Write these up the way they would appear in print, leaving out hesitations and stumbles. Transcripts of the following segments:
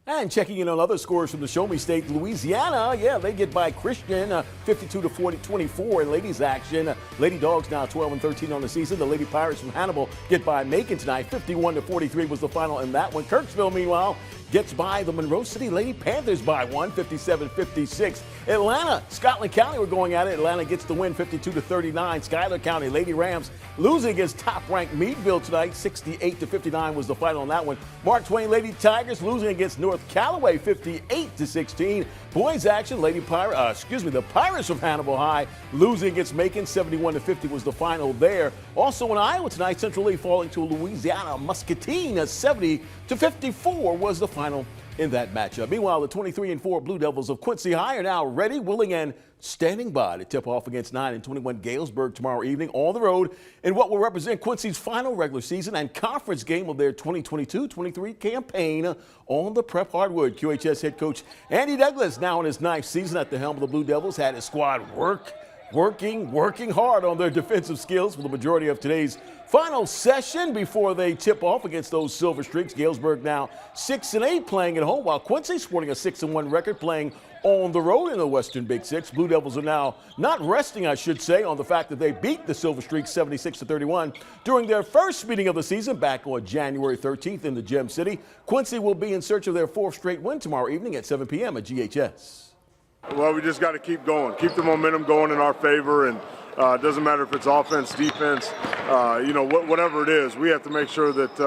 And checking in on other scores from the Show Me State, Louisiana, they get by Christian 52-24 in ladies action. Lady Dogs now 12-13 on the season. The Lady Pirates from Hannibal get by Macon tonight. 51-43 was the final in that one. Kirksville, meanwhile, gets by the Monroe City Lady Panthers by one, 57-56. Atlanta, Scotland County were going at it. Atlanta gets the win, 52-39. Schuyler County Lady Rams losing against top-ranked Meadville tonight, 68-59 was the final in that one. Mark Twain Lady Tigers losing against North Callaway, 58-16. Boys action, the Pirates of Hannibal High losing against Macon, 71-50 was the final there. Also in Iowa tonight, Central Lee falling to Louisiana Muscatine, 70-54 was the final in that matchup. Meanwhile, the 23-4 Blue Devils of Quincy High are now ready, willing, and standing by to tip off against 9-21 Galesburg tomorrow evening on the road in what will represent Quincy's final regular season and conference game of their 2022-23 campaign on the prep hardwood. QHS head coach Andy Douglas, now in his 9th season at the helm of the Blue Devils, had his squad working hard on their defensive skills for the majority of today's final session before they tip off against those Silver Streaks. Galesburg now 6-8 playing at home, while Quincy sporting a 6-1 record playing on the road in the Western Big Six. Blue Devils are now not resting, I should say, on the fact that they beat the Silver Streaks 76-31 during their first meeting of the season back on January 13th in the Gem City. Quincy will be in search of their 4th straight win tomorrow evening at 7 p.m. at GHS. Well, we just got to keep going, keep the momentum going in our favor, and it doesn't matter if it's offense, defense, whatever it is. We have to make sure that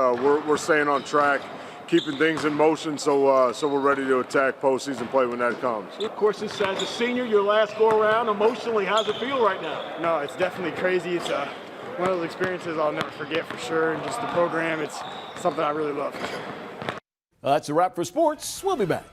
we're staying on track, keeping things in motion, so we're ready to attack postseason play when that comes. Of course, as a senior, your last go-around, emotionally, how's it feel right now? No, it's definitely crazy. It's one of those experiences I'll never forget for sure, and just the program, it's something I really love for sure. That's a wrap for sports. We'll be back.